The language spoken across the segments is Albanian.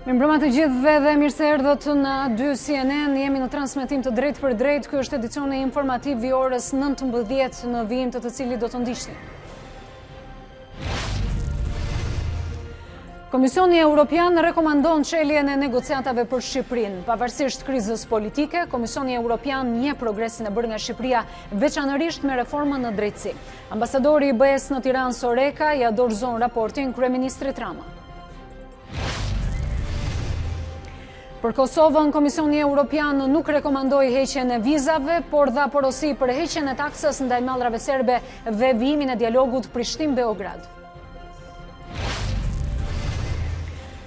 Mirëmbrëma të gjithëve dhe mirë se erdhët në A2 CNN. Jemi në transmetim të drejtë për drejtë. Ky është edicioni informativ i orës 19 në vijim të cilit do të ndiqni. Komisioni Evropian rekomandon çeljen e negociatave për Shqipërinë. Pavarësisht krizës politike, Komisioni Evropian njeh progresin e bërë nga Shqipëria, veçanërisht me reformën në drejtësi. Ambasadori i BE-s në Tiranë Soreka ja dorëzon raportin kryeministrit Rama. Për Kosovën, Komisioni Evropian nuk rekomandoi heqjen e vizave, por dha porosi për heqjen e taksës ndaj mallrave serbe dhe vijimin e dialogut Prishtinë-Beograd.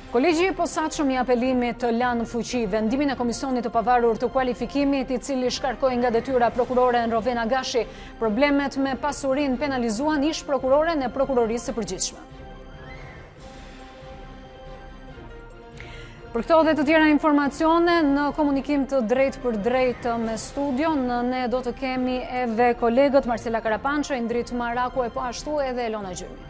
Kolegji i posaçëm i apelimit të lanë fuqi vendimin e Komisionit të pavarur të kualifikimit, i cili shkarkoi nga detyra prokuroren Rovena Gashi. Problemet me pasurinë penalizuan ish prokuroren e prokurorisë së përgjithshme. Për këto dhe të tjera informacione në komunikim të drejtë për drejtë me studion, ne do të kemi edhe kolegët Marcela Karapanço, Indrit Maraku e po ashtu edhe Elona Gjymi.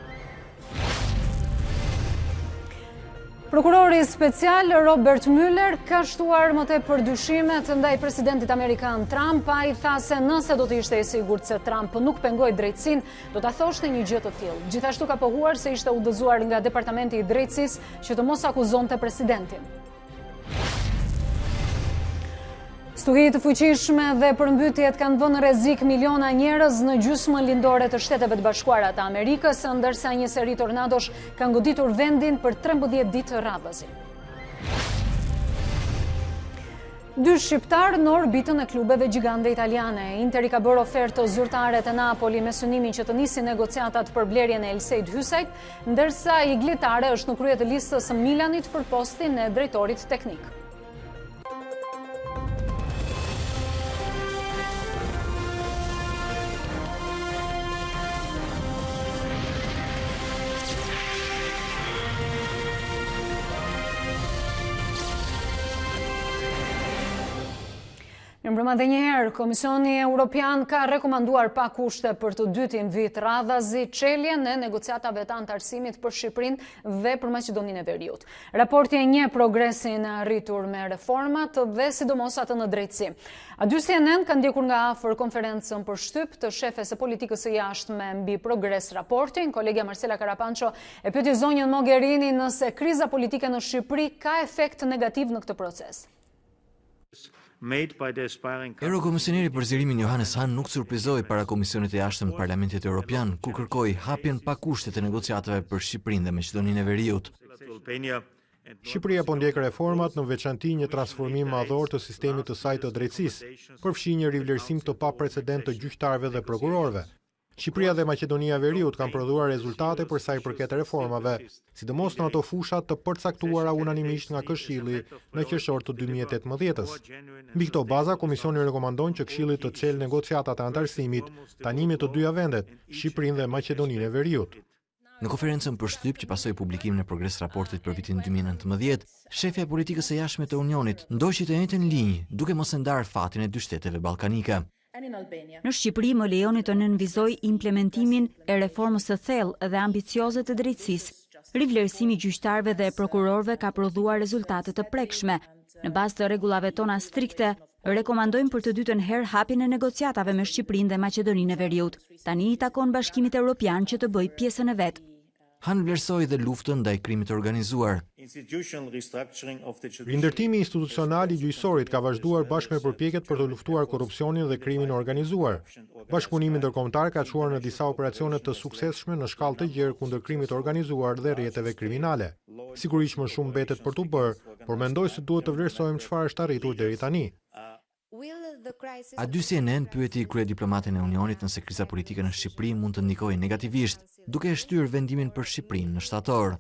Prokurori special Robert Mueller ka shtuar më tepër dyshimet ndaj presidentit amerikan Trump. Ai tha se nëse do të ishte i sigurt se Trump nuk pengoi drejtësinë, do ta thoshte një gjë të tillë. Gjithashtu ka pohuar se ishte udhëzuar nga Departamenti i Drejtësisë që të mos akuzonte presidentin. Stuhi të fuqishme dhe përmbytjet kanë vënë rrezik miliona njerëz në gjysmën lindore të Shteteve të Bashkuara të Amerikës, ndërsa një seri tornadosh kanë goditur vendin për 13 ditë radhësi. Dy shqiptarë në orbitën e klubeve gjigande italiane. Interi ka bërë ofertë zyrtare te Napoli me synimin që të nisin negociatat për blerjen e Elsejt Hysajt, ndërsa Iglitare është në krye të listës së Milanit për postin e drejtorit teknik. Mirëmbrëma dhe njëherë, Komisioni Evropian ka rekomanduar pa kushte për të dytin vit radhazi çeljen e negociatave të antarësimit për Shqipërinë dhe për Maqedoninë e Veriut. Raporti e njeh progresin e arritur me reformat dhe sidomos atë në drejtësi. A2 CNN ka ndjekur nga afër konferencën për shtyp të shefes së politikës së jashtme mbi progres raportin. Kolegja Marcela Karapanço e pyeti zonjën Mogherini nëse kriza politike në Shqipëri ka efekt negativ në këtë proces. Eurokomisioneri për zgjerimin Johannes Hahn nuk surprizoi para Komisionit të Jashtëm të Parlamentit Evropian, ku kërkoi hapjen pa kushte të negociatave për Shqipërinë dhe Maqedoninë e Veriut. Shqipëria po ndjek reformat, në veçanti një transformim madhor të sistemit të saj të drejtësisë, përfshi një rivlerësim të paprecedent të gjyqtarëve dhe prokurorëve. Shqipëria dhe Maqedonia e Veriut kanë prodhuar rezultate për sa i përket reformave, sidomos në ato fusha të përcaktuara unanimisht nga Këshilli në qershor të 2018-s. Mbi këto baza, Komisioni rekomandon që Këshilli të çelë negociatat e antarësimit, tanimet të dyja vendet, Shqipërinë dhe Maqedoninë e Veriut. Në konferencën për shtyp që pasoi publikimin e progres raportit për vitin 2019, shefja e politikës së jashtme të Unionit ndoqi të njëjtën linjë, duke mos e ndarë fatin e dy shteteve ballkanike. Në Shqipëri më lejoni të nënvizoj implementimin e reformës së thellë dhe ambicioze të drejtësisë. Rivlerësimi i gjyqtarëve dhe prokurorëve ka prodhuar rezultate të prekshme. Në bazë të rregullave tona strikte, rekomandojmë për të dytën herë hapjen e negociatave me Shqipërinë dhe Maqedoninë e Veriut. Tani i takon Bashkimit Evropian që të bëjë pjesën e vet. Han vlerësoi dhe luftën ndaj krimit të organizuar. Rindërtimi institucional i gjyqësorit ka vazhduar bashkë me përpjekjet për të luftuar korrupsionin dhe krimin organizuar. Bashkëpunimi ndërkombëtar ka çuar në disa operacione të suksesshme në shkallë të gjerë kundër krimit organizuar dhe rrjeteve kriminale. Sigurisht më shumë mbetet për t'u bërë, por mendoj se duhet të vlerësojmë çfarë është arritur deri tani. A2 CNN pyeti kryediplomatin e Unionit nëse kriza politike në Shqipëri mund të ndikojë negativisht, duke e shtyrë vendimin për Shqipërinë në shtator.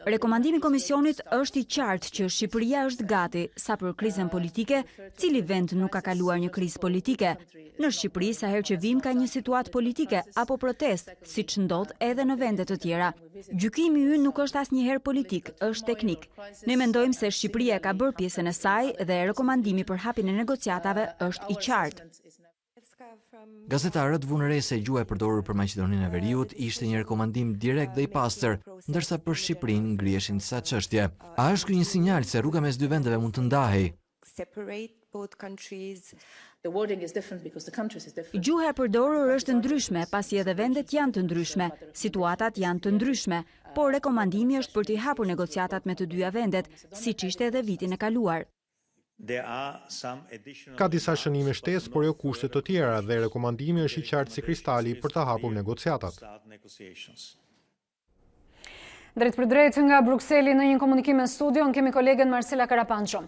Rekomandimi i Komisionit është i qartë që Shqipëria është gati sa për krizën politike, cili vend nuk ka kaluar një krizë politike. Në Shqipëri sa herë që vim ka një situatë politike apo protest, siç ndodh edhe në vende të tjera. Gjykimi ynë nuk është asnjëherë politik, është teknik. Ne mendojmë se Shqipëria ka bërë pjesën e saj dhe rekomandimi për hapjen e negociatave është i qartë. Gazetarët vunë re se gjuha e përdorur për Maqedoninë e Veriut ishte një rekomandim direkt dhe i pastër, ndërsa për Shqipërinë ngriheshin disa çështje. A është ky një sinjal se rruga mes dy vendeve mund të ndahej? Gjuha e përdorur është ndryshme, pasi edhe vendet janë të ndryshme, situatat janë të ndryshme, por rekomandimi është për t'i hapur negociatat me të dyja vendet, siç ishte edhe vitin e kaluar. Ka disa shënime shtesë, por jo kushte të tjera dhe rekomandimi është i qartë si kristali për të hapur negociatat. Drejt për drejt nga Brukseli në një komunikim me studion kemi kolegen Marcela Karapanço.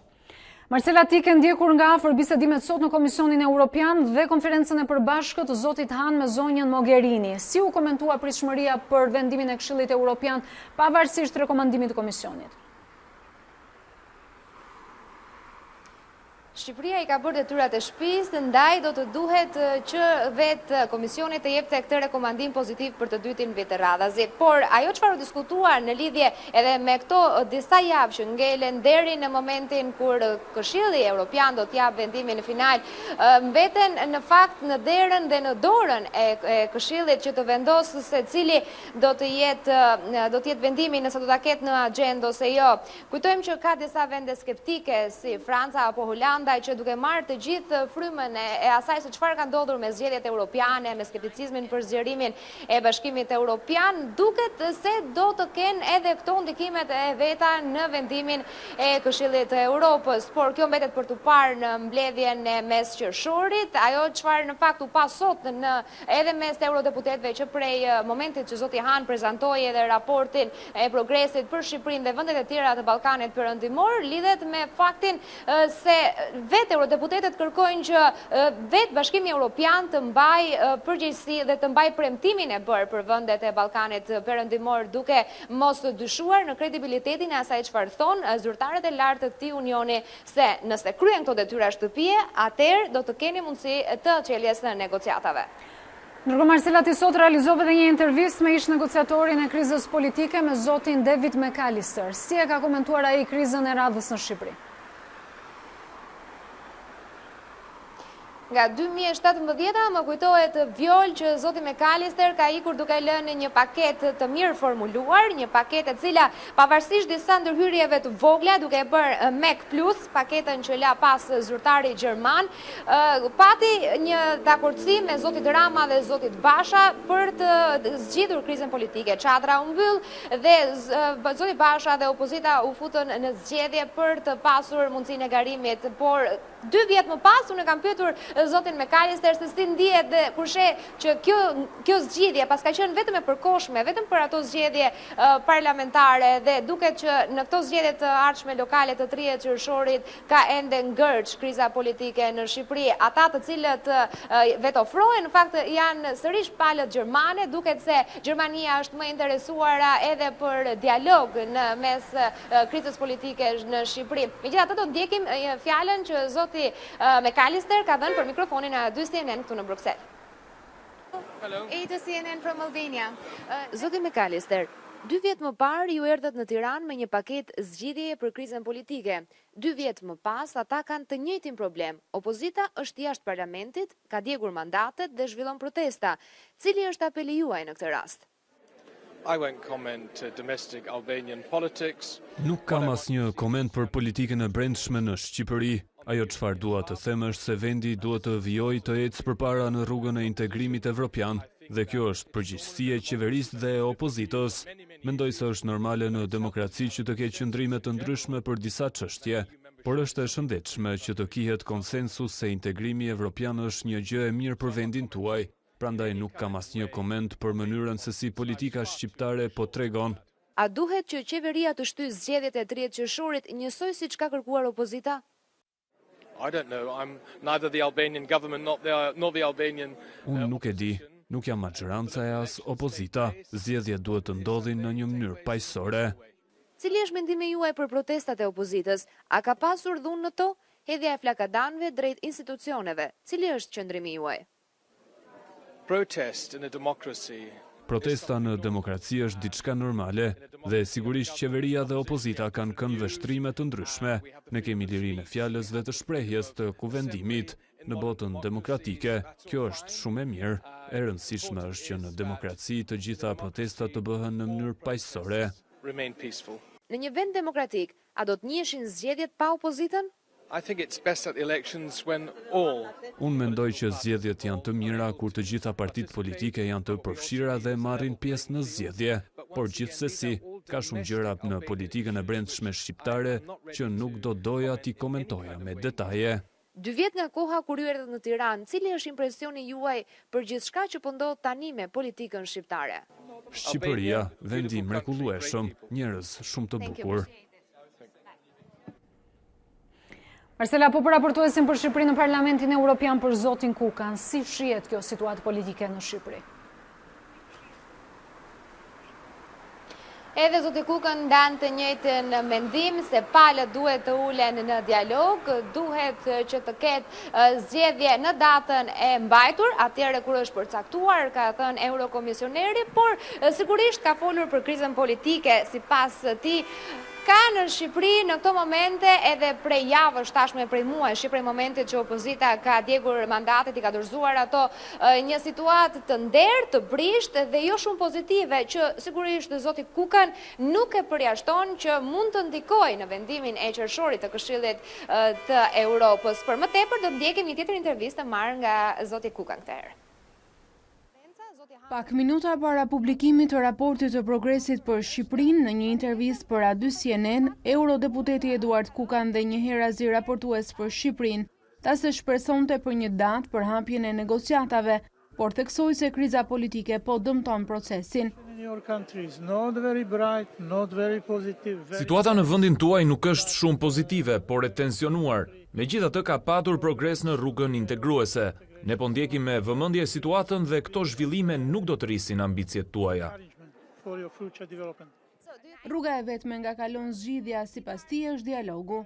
Marcela, ti ke ndjekur nga afër bisedimet sot në Komisionin Evropian dhe konferencën e përbashkët të zotit Han me zonjën Mogherini. Si u komentua pritshmëria për vendimin e Këshillit Evropian pavarësisht rekomandimit të Komisionit? Shqipëria i ka bërë detyrat e shtëpisë, ndaj do të duhet që vetë Komisioni të jepte këtë rekomandim pozitiv për të dytin vit të radhazi. Por ajo çfarë u diskutuar në lidhje edhe me këto disa javë që ngelen deri në momentin kur Këshilli Evropian do të jap vendimin final, mbeten në fakt në derën dhe në dorën e Këshillit që të vendosë se cili do të jetë vendimi nëse do ta ketë në agjendë ose jo. Kujtojmë që ka disa vende skeptike si Franca apo Holanda që duke marrë të gjithë frymën e asaj se çfarë ka ndodhur me zgjedhjet europiane, me skepticizmin për zgjerimin e Bashkimit Evropian, duket se do të kenë edhe këto ndikimet e veta në vendimin e Këshillit të Europës. Por kjo mbetet për të parë në mbledhjen e mesqershorit, ajo çfarë në fakt u pa sot edhe mes eurodeputetëve që prej momentit që zoti Han prezantoi edhe raportin e progresit për Shqipërinë dhe vendet e tjera të Ballkanit Perëndimor, lidhet me faktin se vetë eurodeputetët kërkojnë që vetë Bashkimi Evropian të mbajë përgjegjësi dhe të mbajë premtimin e bërë për vendet e Ballkanit Perëndimor, duke mos dyshuar në kredibilitetin e asaj çfarë thonë zyrtarët e lartë të këtij unioni, se nëse kryen këto detyra shtëpie, atëherë do të keni mundësi të çeljes në negociatave. Ndërkohë, Marcela, ti sot realizove dhe një intervistë me ish negociatorin e krizës politike me zotin David McAllister. Si e ka komentuar ai krizën e radhës në Shqipëri? Nga 2017 më kujtohet vjoll që zoti McAllister ka ikur duke lënë një paketë të mirë formuluar, një paketë e cila pavarësisht disa ndërhyrjeve të vogla duke bërë Mac Plus, paketën që la pas zyrtari gjerman, pati një dakordsi me zotit Rama dhe zotit Basha për të zgjidhur krizën politike. Çadra u mbyll dhe zoti Basha dhe opozita u futën në zgjedhje për të pasur mundësinë e garimit, por 2 vjet më pas unë kam pyetur zotin McAllister se si ndihet dhe kur sheh që kjo zgjidhje pas ka qenë vetëm e përkohshme, vetëm për ato zgjedhje parlamentare dhe duket që në këto zgjedhje të ardhshme lokale të 30 qershorit ka ende ngërç kriza politike në Shqipëri. Ata të cilët vetë ofrohen në fakt janë sërish palët gjermane, duket se Gjermania është më interesuara edhe për dialog në mes krizës politike në Shqipëri. Megjithatë do ndjekim fjalën që zoti McAllister ka dhënë për mikrofonin e dy CNN këtu në Bruksel. Hello. To CNN from Albania. Zoti McAllister, 2 vjet më parë ju erdhët në Tiranë me një paketë zgjidhjeje për krizën politike. 2 vjet më pas, ata kanë të njëjtin problem. Opozita është jashtë parlamentit, ka djegur mandatet dhe zhvillon protesta. Cili është apeli juaj në këtë rast? I won't comment domestic Albanian politics. Nuk kam asnjë koment për politikën e brendshme në Shqipëri. Ajo çfarë dua të them është se vendi duhet të vijojë të ecë përpara në rrugën e integrimit evropian, dhe kjo është përgjegjësia e qeverisë dhe e opozitës. Mendoj se është normale në demokraci që të ketë qëndrime të ndryshme për disa çështje, por është e shëndetshme që të kihet konsensus se integrimi evropian është një gjë e mirë për vendin tuaj. Prandaj nuk kam asnjë koment për mënyrën se si politika shqiptare po tregon. A duhet që qeveria të shtyjë zgjedhjet e 30 qershorit njësoj siç ka kërkuar opozita? I don't know. I'm neither the Albanian government nor the Albanian. Unë nuk e di. Nuk jam maggjoranca e as opozita. Zgjedhjet duhet të ndodhin në një mënyrë paqësore. Cili është mendimi juaj për protestat e opozitës? A ka pasur dhunë në to? Hedhja e flakadanëve drejt institucioneve. Cili është qëndrimi juaj? Protest in a democracy. Protesta në demokraci është diçka normale dhe sigurisht qeveria dhe opozita kanë këndvështrime të ndryshme. Ne kemi lirinë e fjalës dhe të shprehjes të kuvendimit. në botën demokratike. Kjo është shumë e mirë. E rëndësishme është që në demokraci të gjitha protestat të bëhen në mënyrë paqësore. Në një vend demokratik, a do të njiheshin zgjedhjet pa opozitën? I think it's best at elections when all. Unë mendoj që zgjedhjet janë të mira kur të gjitha partitë politike janë të përfshira dhe marrin pjesë në zgjedhje, por gjithsesi ka shumë gjëra në politikën e brendshme shqiptare që nuk do doja t'i komentoja me detaje. 2 vjet nga koha kur ju erdhët në Tiranë, cili është impresioni juaj për gjithçka që po ndodh tani me politikën shqiptare? Shqipëria, vendi mrekullueshëm, njerëz shumë të bukur. Marcela, po për raportuesin për Shqipërinë në Parlamentin Evropian për zotin Kukan, si shihet kjo situatë politike në Shqipëri? Edhe zoti Kukan ndan të njëjtën mendim se palët duhet të ulen në dialog, duhet që të ketë zgjedhje në datën e mbajtur, atëherë kur është përcaktuar, ka thënë eurokomisioneri, por sigurisht ka folur për krizën politike, sipas tij. Ka në Shqipëri në këto momente edhe prej javësh, tashme prej muajsh, prej momentit që opozita ka djegur mandatet, i ka dorëzuar ato, një situatë të nderë, të brisht dhe jo shumë pozitive, që sigurisht zoti Kukan nuk e përjashton që mund të ndikojë në vendimin e qershorit të Këshillit të Europës. Për më tepër do të ndjekim një tjetër intervistë marrë nga zoti Kukan këtë herë. Pak minuta para publikimit të raportit të progresit për Shqipërinë, në një intervistë për A2 CNN, eurodeputeti Eduard Kukan dhe njëherë raportues për Shqipërinë, ta se shpresonte për një datë për hapjen e negociatave, por theksoi se kriza politike po dëmton procesin. Situata në vendin tuaj nuk është shumë pozitive, por e tensionuar. Megjithatë ka patur progres në rrugën integruese. Ne po ndjekim me vëmendje situatën dhe këto zhvillime nuk do të rrisin ambicjet tuaja. Rruga e vetme nga kalon zgjidhja sipas tij është dialogu.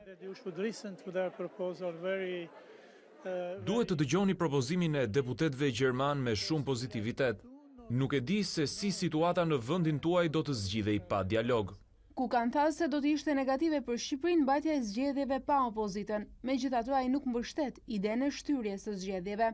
Duhet të dëgjoni propozimin e deputetëve gjerman me shumë pozitivitet. Nuk e di se si situata në vendin tuaj do të zgjidhej pa dialog. Kukan tha se do të ishte negative për Shqipërinë mbajtja e zgjedhjeve pa opozitën. Megjithatë ai nuk mbështet idenë e shtyries së zgjedhjeve.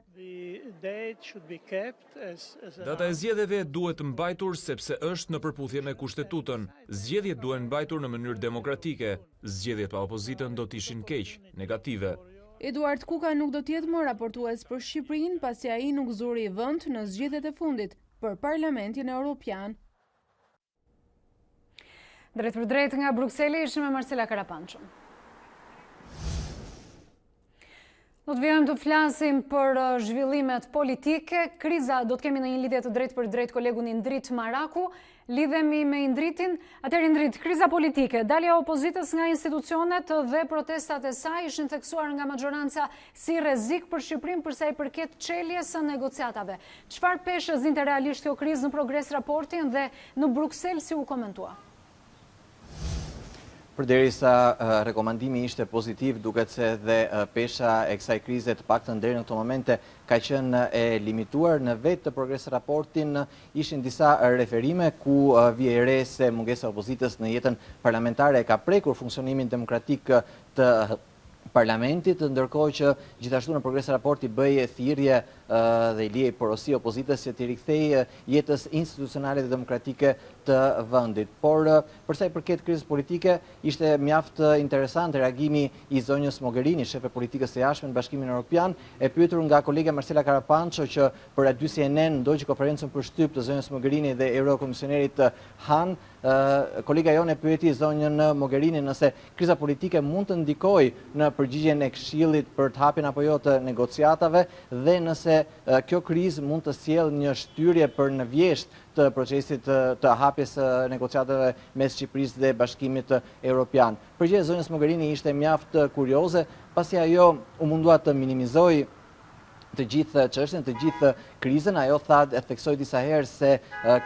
Data e zgjedhjeve duhet mbajtur sepse është në përputhje me Kushtetutën. Zgjedhjet duhen mbajtur në mënyrë demokratike. Zgjedhjet pa opozitën do të ishin keq, negative. Eduard Kukan nuk do të jetë më raportues për Shqipërinë pasi ai nuk zuri vend në zgjedhjet e fundit për Parlamentin Evropian. Drejt për drejt nga Brukseli ishim me Marcela Karapanço. Do të vijojmë të flasim për zhvillimet politike. Kriza do të kemi në një lidhje të drejt për drejt kolegun Indrit Maraku. Lidhemi me Indritin. Atëherë Indrit, kriza politike, dalja e opozitës nga institucionet dhe protestat e saj ishin theksuar nga majoranca si rrezik për Shqipërinë për sa i përket çeljes së negociatave. Çfarë peshë zinte realisht kjo krizë në progres raportin dhe në Bruksel si u komentua? Përderisa rekomandimi ishte pozitiv, duket se dhe pesha e kësaj krize të paktën deri në këto momente ka qenë e limituar. Në vetë të progres raportin ishin disa referime ku vije re se mungesa e opozitës në jetën parlamentare ka prekur funksionimin demokratik të parlamentit, ndërkohë që gjithashtu në progres raporti bëj thirrje dhe i liej porosi opozitës që t'i rikthejë jetës institucionale dhe demokratike të vendit. Por për sa i përket krizës politike, ishte mjaft interesant reagimi i zonjës Mogherini, shefe politikës së jashtme në Bashkimin Evropian, e pyetur nga kolega Marcela Karapanço që për A2 CNN ndoqi konferencën për shtyp të zonjës Mogherini dhe eurokomisionerit Han, kolega jonë e pyeti zonjën Mogherini nëse kriza politike mund të ndikojë në përgjigjen e Këshillit për të hapjen apo jo të negociatave dhe nëse kjo krizë mund të sjellë një shtyrje për në vjesht të procesit të hapjes negociatave mes Shqipërisë dhe Bashkimit Evropian. Përgjigjja e zonjës Mogherini ishte mjaft kurioze, pasi ajo u mundua të minimizojë të gjithë çështjen, të gjithë krizën. Ajo e theksoi disa herë se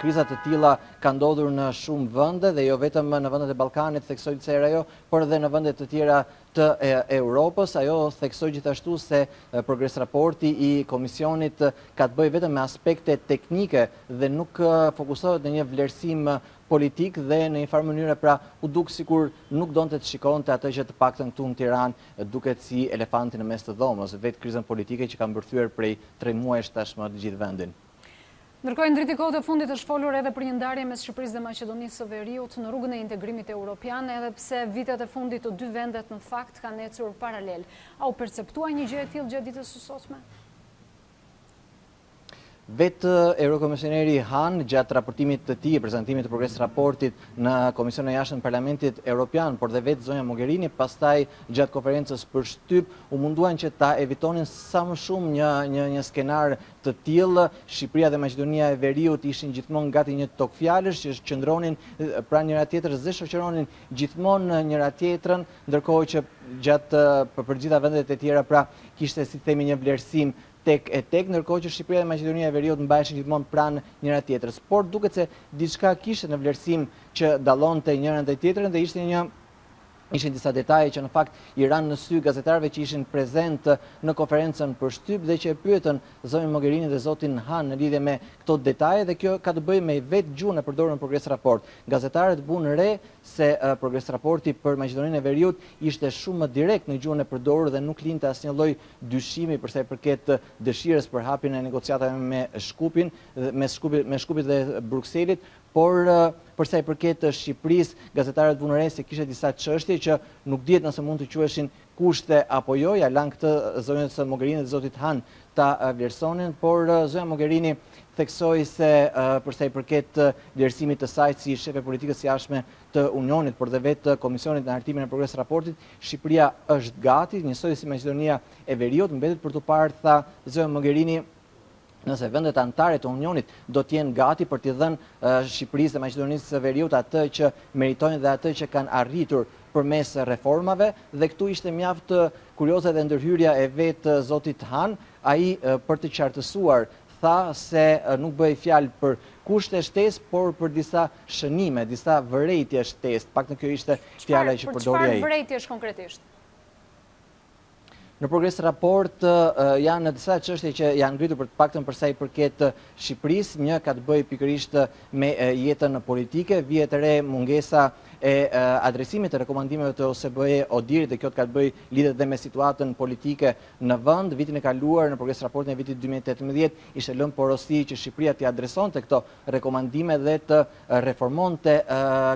krizat të tilla kanë ndodhur në shumë vende dhe jo vetëm në vendet e Ballkanit, theksoi disa herë ajo, por edhe në vende të tjera të Europës. Ajo theksoi gjithashtu se progres raporti i komisionit ka të bëjë vetëm me aspekte teknike dhe nuk fokusohet në një vlerësim politik dhe në një farë mënyre pra u duk sikur nuk donte të shikonte atë që të paktën këtu në Tiranë duket si elefanti në mes të dhomës, vetë krizën politike që ka mbërthyer prej 3 muajsh tashmë të gjithë vendin. Ndërkohë, ndriti kohët e fundit është folur edhe për një ndarje mes Shqipërisë dhe Maqedonisë së Veriut në rrugën e integrimit evropian, edhe pse vitet e fundit të dy vendet në fakt kanë ecur paralel. A u perceptua një gjë e tillë gjatë ditës së sotme? Vetë Eurokomisioneri Han, gjatë raportimit të tij, prezantimit të progres raportit në Komisionin e Jashtëm të Parlamentit Evropian, por dhe vetë zonja Mogherini, pastaj gjatë konferencës për shtyp, u munduan që ta evitonin sa më shumë një skenar të tillë. Shqipëria dhe Maqedonia e Veriut ishin gjithmonë gati një tokë fjalësh që qëndronin pranë njëra tjetrës dhe shoqëronin gjithmonë njëra tjetrën, ndërkohë që gjatë për gjitha vendet e tjera pra kishte si themi një vlerësim tek e tek, ndërkohë që Shqipëria dhe Maqedonia e Veriut mbaheshin gjithmonë pranë njëra tjetrës. Por duket se diçka kishte në vlerësim që dallonte njëra ndaj tjetrën dhe ishin disa detaje që në fakt i ranë në sy gazetarëve që ishin prezent në konferencën për shtyp dhe që e pyetën zonjën Mogherini dhe zotin Han në lidhje me këto detaje, dhe kjo ka të bëjë me vetë gjuhën e përdorur në progres raport. Gazetarët bunë re se progres raporti për Maqedoninë e Veriut ishte shumë më direkt në gjuhën e përdorur dhe nuk linte asnjë lloj dyshimi për sa i përket dëshirës për hapjen e negociatave me Shkupit dhe Brukselit, por për sa i përket Shqipërisë, gazetarët bunë re se kishte disa çështje që nuk dihet nëse mund të quheshin kushte apo jo, ja lan këtë zonjës Mogherini dhe zotit Han ta vlerësonin, por zonja Mogherini theksoi se për sa i përket vlerësimit të saj si shefe politikës së jashtme të Unionit, por dhe vetë Komisionit në hartimin e progres raportit, Shqipëria është gati, njësoj si Maqedonia e Veriut, mbetet për të parë, tha zonja Mogherini, nëse vendet anëtare të Unionit do të jenë gati për t'i dhënë Shqipërisë dhe Maqedonisë së Veriut atë që meritojnë dhe atë që kanë arritur përmes reformave, dhe këtu ishte mjaft kurioze dhe ndërhyrja e vetë zotit Han. Ai për të qartësuar tha se nuk bëhej fjalë për kushte shtesë, por për disa shënime, disa vërejtje shtesë. Paktën kjo ishte fjala që përdori ai. Çfarë vërejtjesh konkretisht? Në progres raport janë disa çështje që janë ngritur për të paktën për sa i përket Shqipërisë. Një ka të bëjë pikërisht me jetën politike, vihet re mungesa e adresimit të rekomandimeve të OSBE Odirit, dhe kjo ka të bëjë lidhet dhe me situatën politike në vend. Vitin e kaluar në progres raportin e vitit 2018 ishte lënë porosi që Shqipëria t'i adresonte këto rekomandime dhe të reformonte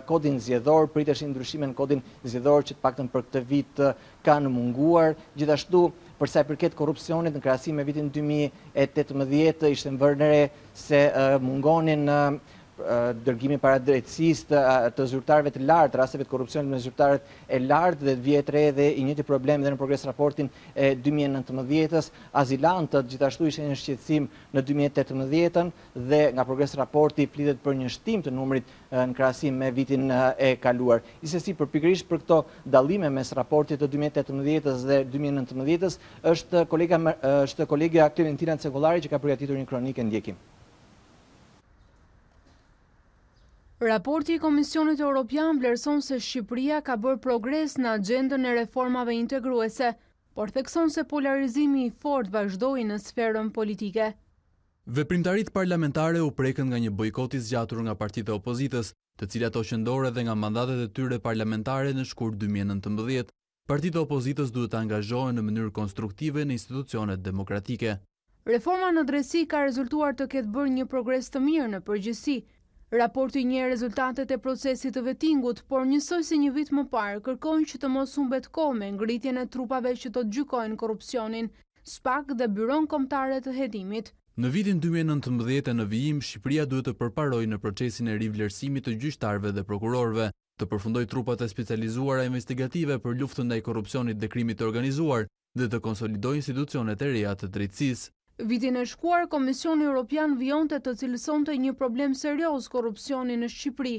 kodin zgjedhor, priteshin ndryshime në kodin zgjedhor që të paktën për këtë vit kanë munguar. Gjithashtu, për sa i përket korrupsionit, në krahasim me vitin 2018 ishte vënë re se mungonin dërgimi para drejtësisë të zyrtarëve të lartë, rasteve të korrupsionit me zyrtarët e lartë, dhe vjet re dhe i njëjti problem edhe në progres raportin e 2019-s. Azilantët gjithashtu ishte një shqetësim në 2018-ën dhe nga progres raporti flitet për një shtim të numrit në krahasim me vitin e kaluar. Gjithsesi, pikërisht për këto dallime mes raportit të 2018-s dhe 2019-s është kolegja Klementina Cekollari që ka përgatitur një kronikë, ndjekim. Raporti i Komisionit Evropian vlerëson se Shqipëria ka bërë progres në agjendën e reformave integruese, por thekson se polarizimi i fortë vazhdoi në sferën politike. Veprimtaritë parlamentare u prekën nga një bojkot i zgjatur nga partitë e opozitës, të cilat u qëndore dhe nga mandatet e tyre parlamentare në shkurt 2019. Partitë e opozitës duhet të angazhohen në mënyrë konstruktive në institucionet demokratike. Reforma në drejtësi ka rezultuar të ketë bërë një progres të mirë në përgjithësi. Raporti njeh rezultatet e procesit të vetingut, por njësoj si një vit më parë kërkojnë që të mos humbet kohë me ngritjen e trupave që të gjykojnë korrupsionin, SPAK dhe Byron Kombëtare të Hetimit. Në vitin 2019 në vijim, Shqipëria duhet të përparojë në procesin e rivlerësimit të gjyqtarëve dhe prokurorëve, të përfundojë trupat e specializuara investigative për luftën ndaj korrupsionit dhe krimit të organizuar dhe të konsolidojë institucionet e reja të drejtësisë. Vitin e shkuar, Komisioni Evropian vjonte të cilësonte një problem serioz korrupsioni në Shqipëri.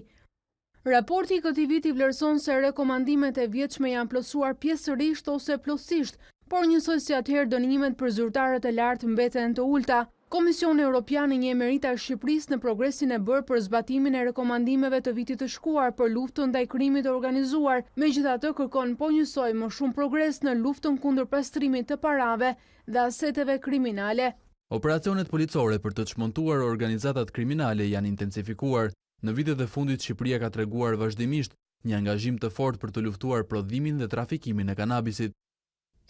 Raporti i këtij viti vlerëson se rekomandimet e vjetshme janë plotësuar pjesërisht ose plotësisht, por njësoj si atëherë dënimet për zyrtarët e lartë mbeten të ulta. Komisioni Evropian i njeh merita e Shqipërisë në progresin e bërë për zbatimin e rekomandimeve të vitit të shkuar për luftën ndaj krimit të organizuar, megjithatë kërkon po njësoj më shumë progres në luftën kundër pastrimit të parave dhe aseteve kriminale. Operacionet policore për të çmontuar organizatat kriminale janë intensifikuar. Në vitet e fundit Shqipëria ka treguar vazhdimisht një angazhim të fortë për të luftuar prodhimin dhe trafikimin e kanabisit.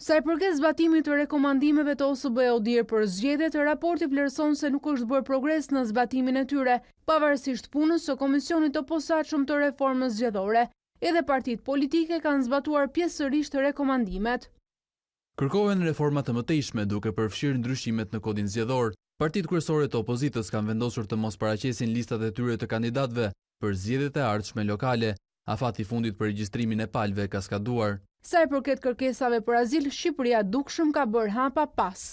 Sa i përket zbatimit të rekomandimeve të OSBE-ODIR për zgjedhjet, raporti vlerëson se nuk është bërë progres në zbatimin e tyre, pavarësisht punës së Komisionit të Posaçëm të Reformës Zgjedhore. Edhe partitë politike kanë zbatuar pjesërisht rekomandimet. Kërkohen reforma të mëtejshme duke përfshirë ndryshimet në kodin zgjedhor. Partitë kryesore të opozitës kanë vendosur të mos paraqesin listat e tyre të kandidatëve për zgjedhjet e ardhshme lokale. Afati i fundit për regjistrimin e palëve ka skaduar. Sa i përket kërkesave për azil, Shqipëria dukshëm ka bërë hapa pas.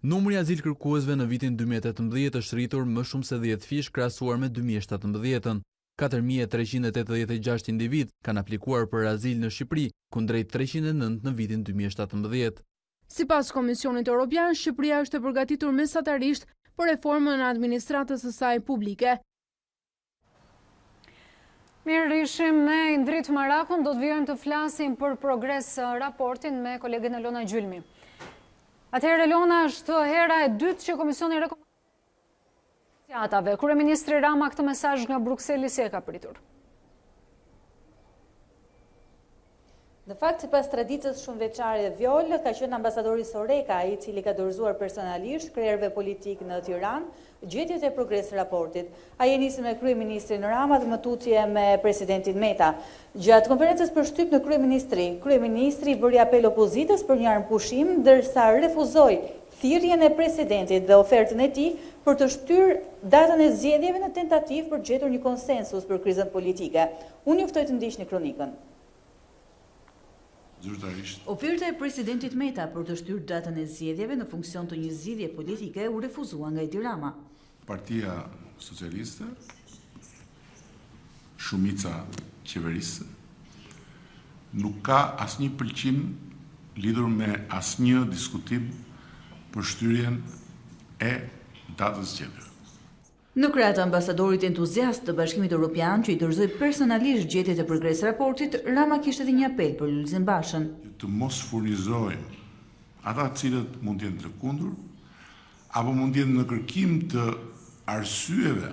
Numri i azil kërkuesve në vitin 2018 është rritur më shumë se 10 fish krahasuar me 2017-ën. 4.386 individ kanë aplikuar për azil në Shqipëri, kundrejt 309 në vitin 2017. Sipas Komisionit Evropian, Shqipëria është e përgatitur mesatarisht për reformën e administratës së saj publike. Mirë, ishim ne i ndrit Marakun, do të vijojmë të flasim për progres raportin me kolegën Elona Gjylmi. Atëherë, Elona, është hera e dytë që Komisioni rekomandon negociatave. Kryeministri Rama këtë mesazh nga Brukseli si e ka pritur? Në fakt, sipas traditës shumë veçare e vjoll, ka qenë ambasadori Soreka, i cili ka dorëzuar personalisht krerëve politik në Tiranë gjetjet e progres raportit. Ai nisi me kryeministrin Rama dhe më tutje me presidentin Meta. Gjatë konferencës për shtyp në kryeministri bëri apel opozitës për një armpushim, ndërsa refuzoi thirrjen e presidentit dhe ofertën e tij për të shtyr datën e zgjedhjeve në tentativë për gjetur një konsensus për krizën politike. Unë ju ftoj të ndiqni kronikën. Oferta e presidentit Meta për të shtyrë datën e zgjedhjeve në funksion të një zgjidhje politike u refuzua nga Edi Rama. Partia Socialiste, shumica qeverisë, nuk ka asnjë pëlqim lidhur me asnjë diskutim për shtyrjen e datës zgjedhjeve. Në krah të ambasadorit entuziast të Bashkimit Evropian që i dorëzoi personalisht gjetjet e progres raportit, Rama kishte edhe një apel për Lulzim Bashën. Të mos furnizojnë ata cilët mund të jenë të kundër, apo mund të jenë në kërkim të arsyeve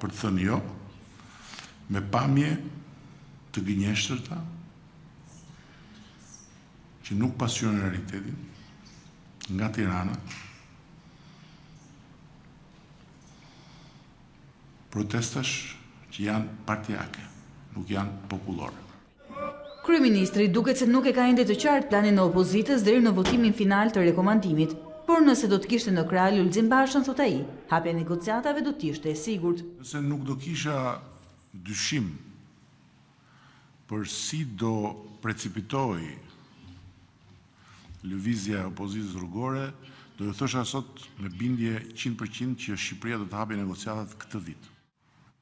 për të thënë jo, me pamje të gënjeshtërta që nuk pasqyrojnë realitetin nga Tirana. Protestash që janë partijake, nuk janë popullore. Kryeministri duket se nuk e ka ende të qartë planin e opozitës deri në votimin final të rekomandimit, por nëse do të kishte në krah Lulzim Bashën, thot ai, hapja e negociatave do të ishte e sigurt. Nëse nuk do kisha dyshim për si do precipitoj lëvizja e opozitës rrugore, do ju thosha sot me bindje 100% që Shqipëria do të hapë negociatat këtë vit.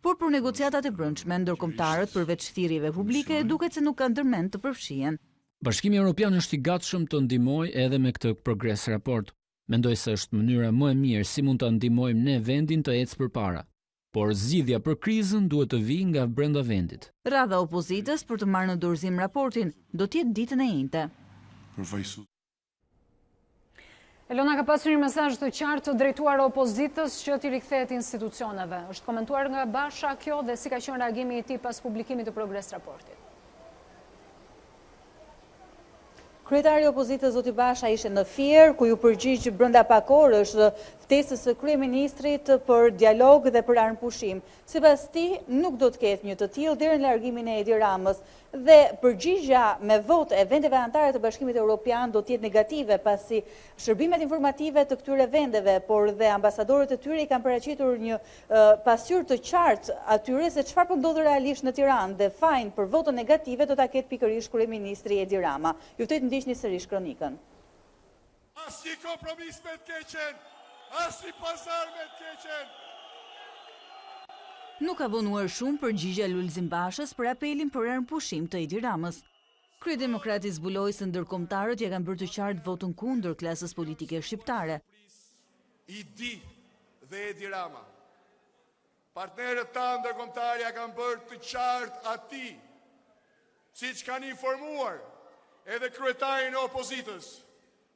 Por për negociatat e brendshme ndërkombëtarët përveç thirrjeve publike duket se nuk kanë ndërmend të përfshihen. Bashkimi Evropian është i gatshëm të ndihmojë edhe me këtë progres raport. Mendoj se është mënyra më e mirë si mund ta ndihmojmë ne vendin të ecë përpara. Por zgjidhja për krizën duhet të vijë nga brenda vendit. Radha opozitës për të marrë në dorëzim raportin do të jetë ditën e njëjtë. Elona ka pasur një mesazh të qartë të drejtuar opozitës që t'i rikthehet institucioneve. Është komentuar nga Basha kjo dhe si ka qenë reagimi i tij pas publikimit të progres raportit. Kryetari i opozitës Zoti Basha ishte në Fier, ku ju përgjigj brenda pak orësh ftesës së kryeministrit për dialog dhe për armpushim. Sipas tij, nuk do të ketë një të tillë deri në largimin e Edi Ramës dhe përgjigja me votë e vendeve anëtare të Bashkimit Evropian do të jetë negative pasi shërbimet informative të këtyre vendeve, por dhe ambasadorët e tyre i kanë paraqitur një pasqyrë të qartë atyre se çfarë po ndodh realisht në Tiranë dhe fajin për votën negative do ta ketë pikërisht kryeministri Edi Rama. Ju ftoj të ndiqni sërish kronikën. Asnjë kompromis me të keqen, asnjë pazar me të keqen. Nuk ka vonuar shumë përgjigja Lulzim Bashës për apelin për armpushim të Edi Ramës. Kryedemokrati zbuloi se ndërkombëtarët ja kanë bërë të qartë votën kundër klasës politike shqiptare. Idi dhe Edi Rama, partnerët tanë ndërkombëtarë ja kanë bërë të qartë atij, siç kanë informuar edhe kryetarin e opozitës,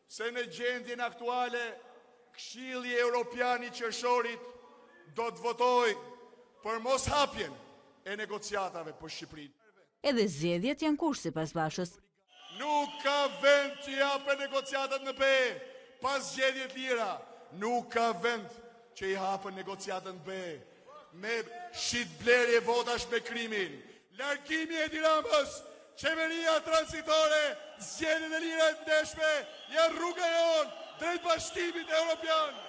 se në gjendjen aktuale Këshilli Evropian i Qershorit do të votojë për mos hapjen e negociatave për Shqipërinë. Edhe zgjedhjet janë kurrë sipas Bashës. Nuk ka vend që japë negociatat në be, pas zgjedhjet lira. Nuk ka vend që i hapën negociatat në be, me shitblerje votash me krimin. Largimi e Tiranës, qeveria transitore, zgjedhjet e lira e ndeshme, janë rruga jonë drejt bashkimit evropian.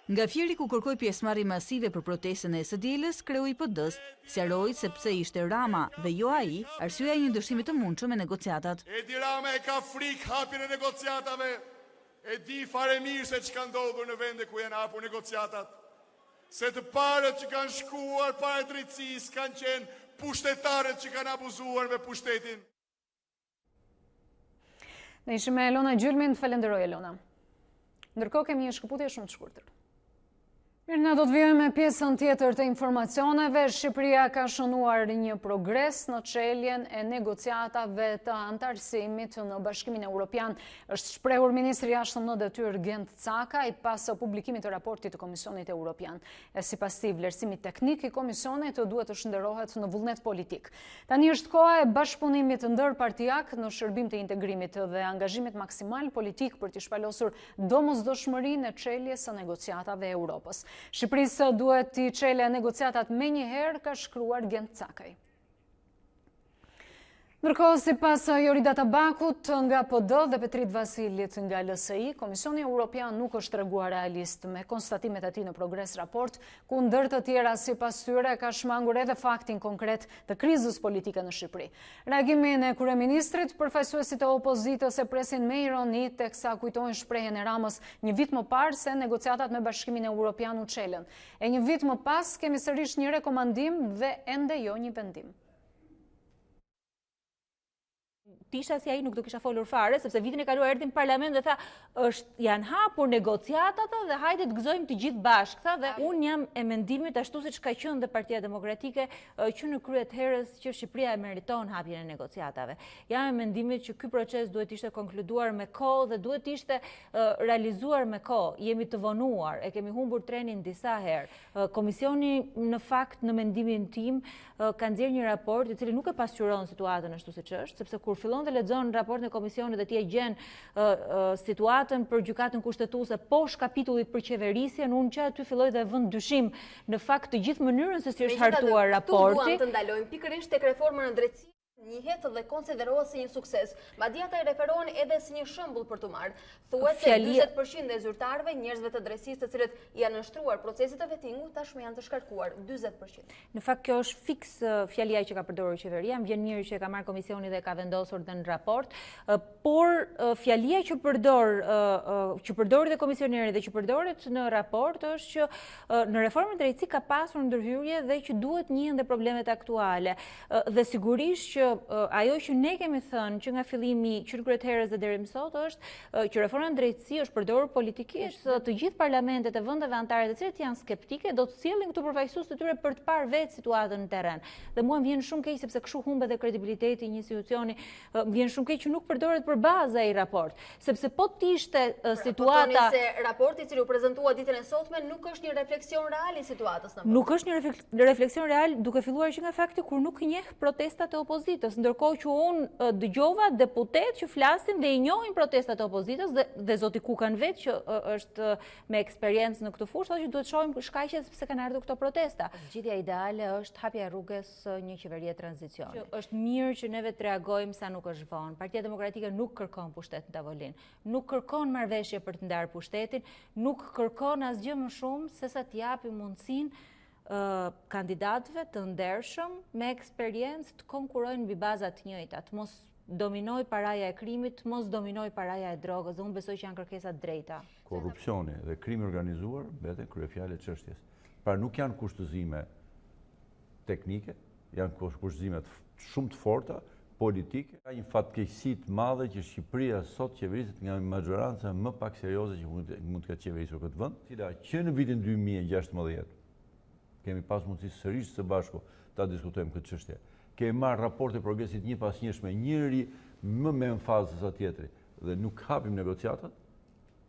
Nga Fieri ku kërkoi pjesëmarrje masive për protestën e së dielës, kreu i PD-s sqaroi se pse ishte Rama dhe jo ai, arsyeja e një ndryshimi të mundshëm me negociatat. Edi Rama e ka frikë hapjen e negociatave, e di fare mirë se ç'ka ndodhur në vende ku janë hapur negociatat. Se të parët që kanë shkuar para drejtësisë kanë qenë pushtetarët që kanë abuzuar me pushtetin. Ne ishim me Elona Gjylmin, falenderoj Elona. Ndërkohë kemi një shkëputje shumë të shkurtër. Mirë, na do të vijojmë me pjesën tjetër të informacioneve. Shqipëria ka shënuar një progres në çeljen e negociatave të antarësimit në Bashkimin Evropian, është shprehur ministri i jashtëm në detyrë Gent Cakaj pas publikimit të raportit të Komisionit Evropian. E sipas tij, vlerësimi teknik i komisionit duhet të shndërrohet në vullnet politik. Tani është koha e bashkëpunimit ndërpartijak në shërbim të integrimit dhe angazhimit maksimal politik për të shpalosur domosdoshmërinë e çeljes së negociatave e Europës. Shqipërisë duhet t'i çelë negociatat menjëherë, ka shkruar Gent Cakaj. Ndërkohë, sipas Jorida Tabakut nga PD dhe Petrit Vasilit nga LSI, Komisioni Evropian nuk është treguar realist me konstatimet e tij në progres raport, ku ndër të tjera sipas tyre ka shmangur edhe faktin konkret të krizës politike në Shqipëri. Reagimin e kryeministrit, përfaqësuesit e opozitës e presin me ironi teksa kujtojnë shprehjen e Ramës një vit më parë se negociatat me Bashkimin Evropian u çelën. E një vit më pas kemi sërish një rekomandim dhe ende jo një vendim. Tisha si ai nuk do kisha folur fare, sepse vitin e kaluar erdhi në parlament dhe tha, janë hapur negociatat dhe hajde të gëzojmë të gjithë bashkë, tha, dhe unë jam e mendimit ashtu siç ka qenë dhe Partia Demokratike që në krye të herës që Shqipëria e meriton hapjen e negociatave. Jam e mendimit që ky proces duhet ishte konkluduar me kohë dhe duhet ishte realizuar me kohë. Jemi të vonuar, e kemi humbur trenin disa herë. Komisioni në fakt në mendimin tim ka nxjerrë një raport i cili nuk e pasqyron situatën ashtu siç është, sepse kur fillon dhe lexon raportin e komisionit dhe ti e gjen situatën për gjykatën kushtetuese poshtë kapitullit për qeverisjen, unë që aty filloj dhe vend dyshim në fakt të gjithë mënyrën se si është hartuar raporti. Këtu duam të ndalojmë pikërisht tek reforma në drejtësi. Njihet dhe konsiderohet si një sukses. Madje ata e referohen edhe si një shembull për të marrë. Thuhet se 40% e zyrtarëve, njerëzve të drejtësisë të cilët janë nështruar procesit të vettingut, tashmë janë të shkarkuar 40%. Në fakt kjo është fiks fjalia që ka përdorur qeveria, më vjen mirë që e ka marrë komisioni dhe ka vendosur dhe në raport, por fjalia që përdori dhe komisioneri dhe që përdoret në raport është që në reformën drejtësi ka pasur ndërhyrje dhe që duhet njihen dhe problemet aktuale. Dhe sigurisht që ajo që ne kemi thënë që nga fillimi që në kryet herës dhe deri më sot është që reforma në drejtësi është përdorur politikisht, të gjithë parlamentet e vendeve anëtare të cilat janë skeptike do të sjellin këtu përfaqësues të tyre për të parë vetë situatën në terren. Dhe mua më vjen shumë keq sepse kështu humbet edhe kredibiliteti i një institucioni, më vjen shumë keq që nuk përdoret për bazë ai raport, sepse po të ishte situata se raporti i cili u prezantua ditën e sotme nuk është një refleksion real i situatës në vend. Nuk është një refleksion real duke filluar që nga fakti kur nuk njeh protestat e opozitës. Ndërkohë që unë dëgjova deputet që flasin dhe i njohin protestat e opozitës dhe zoti Kukan vetë që është me eksperiencë në këtë fushë, thotë që duhet shohim shkaqet sepse kanë ardhur këto protesta. Zgjidhja ideale është hapja e rrugës një qeverie tranzicioni. Është mirë që neve të reagojmë sa nuk është vonë. Partia Demokratike nuk kërkon pushtet në tavolinë, nuk kërkon marrëveshje për të ndarë pushtetin, nuk kërkon asgjë më shumë se sa të japi mundësinë kandidatëve të ndershëm me eksperiencë të konkurrojnë mbi baza të njëjta, të mos dominoj paraja e krimit, mos dominoj paraja e drogës, dhe unë besoj që janë kërkesat drejta. Korrupsioni dhe krimi organizuar mbeten kryefjalë e çështjes. Pra nuk janë kushtëzime teknike, janë kushtëzime shumë të forta, politike. Ka një fatkeqësi të madhe që Shqipëria sot qeveriset nga majoranca më pak serioze që mund të ketë qeverisur këtë vend, cila që në vitin 2016 kemi pas mundësi sërish së bashku ta diskutojmë këtë çështje. Kemi marrë raporte progresit një pas njëshme, njëri më me emfazë se sa tjetri, dhe nuk hapim negociatat,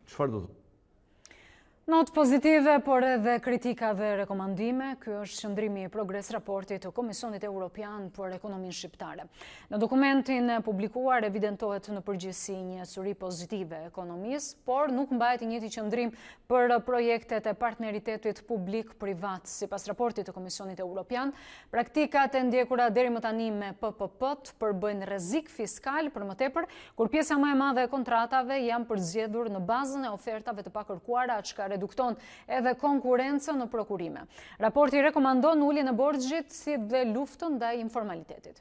çfarë do të Not pozitive, por edhe kritika dhe rekomandime, ky është qëndrimi i progres raportit të Komisionit Evropian për ekonominë shqiptare. Në dokumentin publikuar evidentohet në përgjithësi një suri pozitive ekonomisë, por nuk mbahet i njëjti qëndrim për projektet e partneritetit publik-privat. Sipas raportit të Komisionit Evropian, praktikat e ndjekura deri më tani me PPP-t përbëjnë rrezik fiskal për më tepër, kur pjesa më e madhe e kontratave janë përzgjedhur në bazën e ofertave të pakërkuara, çka redukton edhe konkurencën në prokurime. Raporti rekomandon uljen e borxhit si dhe luftën ndaj informalitetit.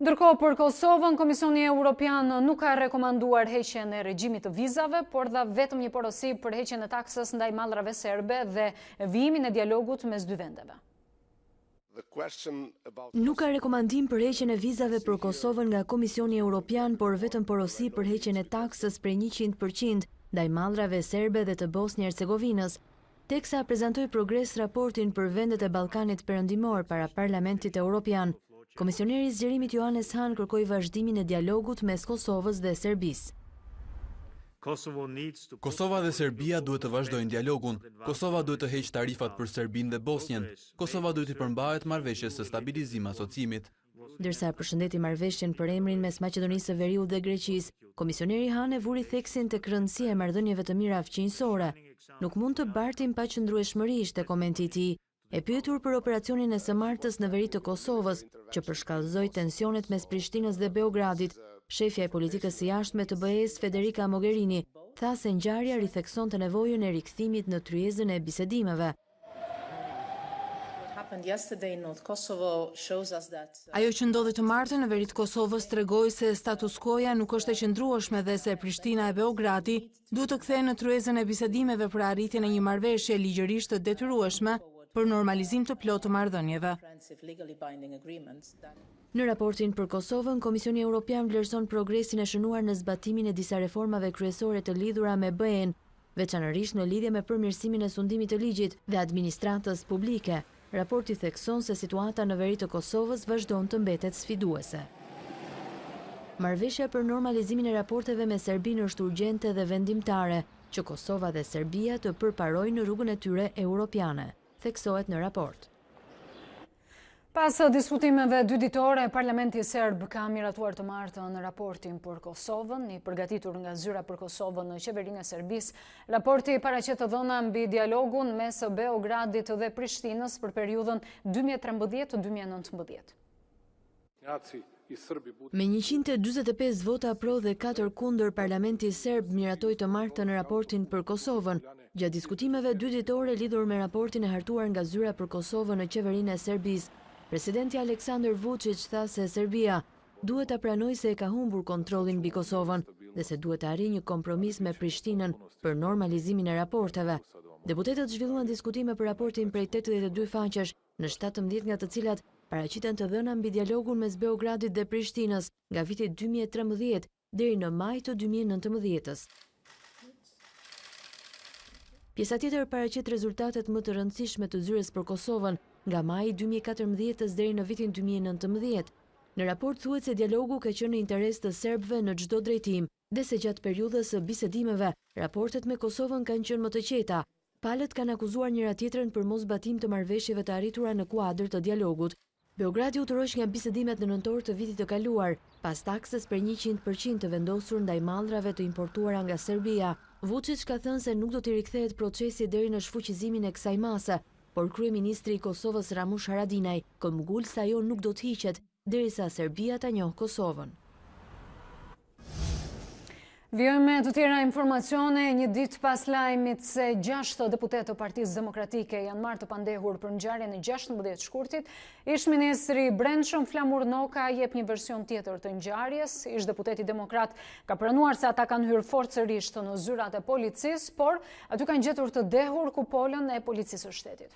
Ndërkohë, për Kosovën, Komisioni Evropian nuk ka rekomanduar heqjen e regjimit të vizave, por dha vetëm një porosi për heqjen e taksës ndaj mallrave serbe dhe vijimin e dialogut mes dy vendeve. Nuk ka rekomandim për heqjen e vizave për Kosovën nga Komisioni Evropian, por vetëm porosi për heqjen e taksës prej 100% ndaj mallrave serbe dhe të Bosnjë-Hercegovinës. Teksa prezantoi progres raportin për vendet e Ballkanit Perëndimor para Parlamentit Evropian. Komisioneri i zgjerimit Johannes Hahn kërkoi vazhdimin e dialogut mes Kosovës dhe Serbisë. Kosova dhe Serbia duhet të vazhdojnë dialogun. Kosova duhet të heqë tarifat për Serbinë dhe Bosnjën. Kosova duhet të përmbahet marrëveshjes së stabilizim asociimit. Ndërsa përshëndeti marrëveshjen për emrin mes Maqedonisë së Veriut dhe Greqisë, komisioneri Hahn e vuri theksin të rëndësia e marrëdhënieve të mira fqinjësore. Nuk mund të bartim pa qëndrueshmëri, ishte komenti i tij. E pyetur për operacionin e së martës në veri të Kosovës, që përshkallëzoi tensionet mes Prishtinës dhe Beogradit, shefja e politikës së jashtme të BE-s Federica Mogherini tha se ngjarja rithekson të nevojën e rikthimit në tryezën e bisedimeve. Ajo që ndodhi të martën në veri të Kosovës tregoi se status quo-ja nuk është e qëndrueshme dhe se Prishtina e Beogradi duhet të kthehen në tryezën e bisedimeve për arritjen e një marrëveshje ligjërisht të detyrueshme për normalizim të plotë të marrëdhënieve. Në raportin për Kosovën, Komisioni Evropian vlerëson progresin e shënuar në zbatimin e disa reformave kryesore të lidhura me BE-n, veçanërisht në lidhje me përmirësimin e sundimit të ligjit dhe administratës publike. Raporti thekson se situata në veri të Kosovës vazhdon të mbetet sfiduese. Marrëveshja për normalizimin e raporteve me Serbinë është urgjente dhe vendimtare, që Kosova dhe Serbia të përparojnë në rrugën e tyre europiane, theksohet në raport. Pas diskutimeve dy ditore, Parlamenti Serb ka miratuar të martën në raportin për Kosovën, i përgatitur nga zyra për Kosovën në qeverinë e Serbisë. Raporti paraqet të dhëna mbi dialogun mes Beogradit dhe Prishtinës për periudhën 2013-2019. Me 145 vota pro dhe 4 kundër, Parlamenti Serb miratoi të martën në raportin për Kosovën. Gjatë diskutimeve dy ditore lidhur me raportin e hartuar nga zyra për Kosovën në qeverinë e Serbisë, Presidenti Aleksandar Vučić tha se Serbia duhet ta pranojë se e ka humbur kontrollin mbi Kosovën dhe se duhet të arrijë një kompromis me Prishtinën për normalizimin e raporteve. Deputetët zhvilluan diskutime për raportin prej 82 faqesh, në 17 nga të cilat paraqiten të dhëna mbi dialogun mes Beogradit dhe Prishtinës nga viti 2013 deri në maj të 2019-s. Pjesa tjetër paraqet rezultatet më të rëndësishme të zyres për Kosovën nga maji 2014 deri në vitin 2019. Në raport thuhet se dialogu ka qenë në interes të serbëve në çdo drejtim dhe se gjatë periudhës së bisedimeve, raportet me Kosovën kanë qenë më të qeta. Palët kanë akuzuar njëra tjetrën për mos batim të marrëveshjeve të arritura në kuadër të dialogut. Beogradi u tërhoq nga bisedimet në nëntor të vitit të kaluar, pas taksës për 100% të vendosur ndaj mallrave të importuara nga Serbia. Vučić ka thënë se nuk do të rikthehet procesi deri në shfuqizimin e kësaj mase, por kryeministri i Kosovës Ramush Haradinaj ka mbuluar se ajo nuk do të hiqet derisa Serbia ta njohë Kosovën. Vjojme të tjera informacione, një ditë pas lajmit se 6 deputetë të Partisë Demokratike janë marrë të pandehur për ngjarjen e 16 shkurtit, ish-ministri i Brendshëm Flamur Noka jep një version tjetër të ngjarjes. Ish-deputeti demokrat ka pranuar se ata kanë hyrë forcërisht në zyrat e policisë, por aty kanë gjetur të dehur kupolën e policisë së shtetit.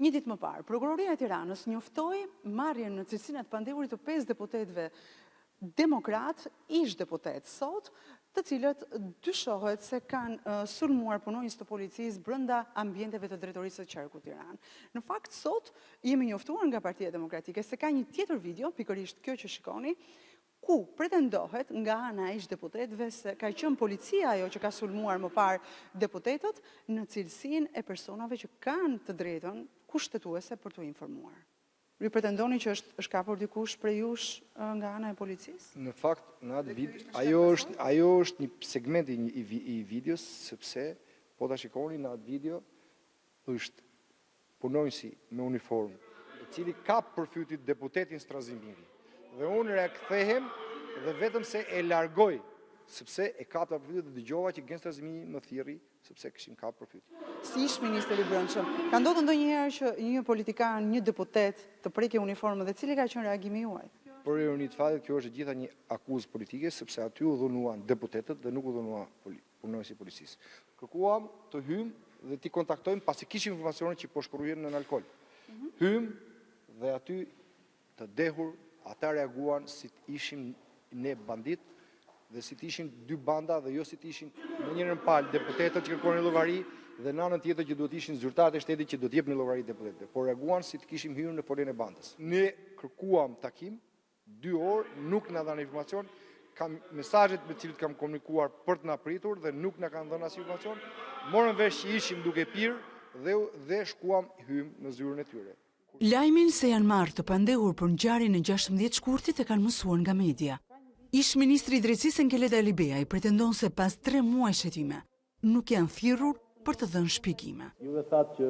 Një ditë më parë, Prokuroria e Tiranës njoftoi marrjen në cilësinë të pandehurit të 5 deputetëve demokrat, ish deputet sot, të cilët dyshohet se kanë sulmuar punonjës të policisë brenda ambienteve të drejtorisë së qarkut Tiranë. Në fakt, sot jemi njoftuar nga Partia Demokratike se ka një tjetër video, pikërisht kjo që shikoni, ku pretendohet nga ana e ish-deputetëve se ka qenë policia ajo që ka sulmuar më parë deputetët në cilësinë e personave që kanë të drejtën kushtetuese për t'u informuar. Ju pretendoni që është kapur dikush prej jush nga ana e policisë? Në fakt, në atë video, ajo është një segment i videos, sepse po ta shikoni në atë video është punonjësi me uniformë, i cili ka përfyti deputetin Strazimiri. Dhe unë rekthehem dhe vetëm se e largoj, sepse e kapta përfyti dhe dëgjova që Gen Strazimiri më thirri, sepse këshim ka përfyti. Si ish ministri i Brendshëm, ka ndodhur ndonjëherë që një politikan, një deputet të prekë uniformën dhe cili ka qenë reagimi juaj? Për ironit të fatit, kjo është gjitha një akuzë politike, sepse aty u dhunuan deputetët dhe nuk u dhunua punonjësi i policisë. Kërkuam të hymë dhe t'i kontaktojmë pasi kishim informacione që po shkruajnë në alkool. Hymë dhe aty të dehur, ata reaguan si të ishim ne bandit dhe si të ishin dy banda dhe jo si të ishin në njërën palë deputetët që kërkonin llogari dhe në anën tjetër që duhet ishin zyrtarët e shtetit që do të jepnin llogari deputetëve, por reaguan si të kishim hyrë në folën e bandës. Ne kërkuam takim 2 orë, nuk na dhanë informacion, kam mesazhet me të cilët kam komunikuar për të na pritur dhe nuk na kanë dhënë asnjë informacion. Morëm vesh që ishim duke pirë dhe shkuam hym në zyrën e tyre. Lajmin se janë marrë të pandehur për ngjarjen e 16 shkurtit e kanë mësuar nga media. Ish ministri i drejtësisë Nkeleta Elibea i pretendon se pas 3 muaj shetime nuk janë thirrur për të dhënë shpjegime. Juve thatë që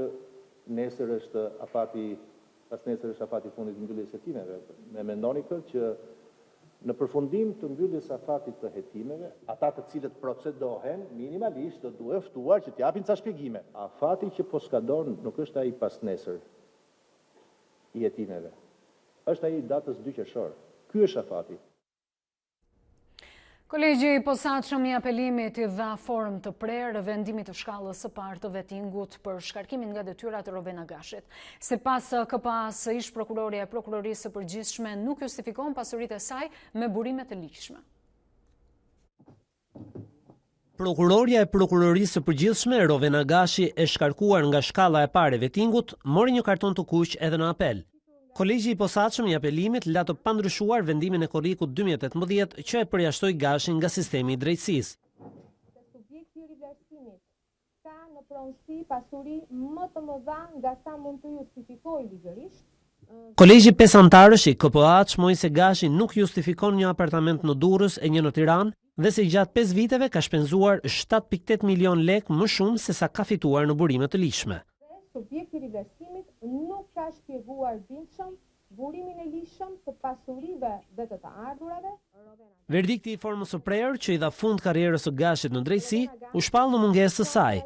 nesër është afati i fundit të mbylljes së hetimeve. Ne mendoni që në përfundim të mbylljes së afatit të hetimeve, ata të cilët procedohen minimalisht do duhet ftuar që t'japin ca shpjegime. Afati që po skadon nuk është ai pas nesër i hetimeve. Është ai i datës 2 qershor. Ky është afati. Kolegji i posaçëm i apelimit i dha formë të prerë vendimit të shkallës së parë të vettingut për shkarkimin nga detyrat e Rovena Gashit. Sipas KPA-s, ish prokurorja e prokurorisë së përgjithshme nuk justifikon pasuritë e saj me burime të ligjshme. Prokurorja e prokurorisë së përgjithshme Rovena Gashi e shkarkuar nga shkalla e parë e vettingut, mori një karton të kuq edhe në apel. Kolegji i posaçëm i apelimit la të pandryshuar vendimin e korrikut 2018 që e përjashtoi Gashin nga sistemi i drejtësisë. Subjekti i rivlerësimit ka në pronësi pasuri më të mëdha nga sa mund të justifikojë ligjërisht. Kolegji 5 antarësh i KPA-s çmoi se Gashi nuk justifikon një apartament në Durrës e një në Tiranë dhe se gjatë 5 viteve ka shpenzuar 7.8 milion lek më shumë se sa ka fituar në burime të ligjshme. Subjekti i rivlerësimit nuk ka shpjeguar bindshëm burimin e ligjshëm të pasurive dhe të ardhurave. Verdikti i formës së prerë që i dha fund karrierës së Gashit në drejtësi u shpall në mungesë të saj.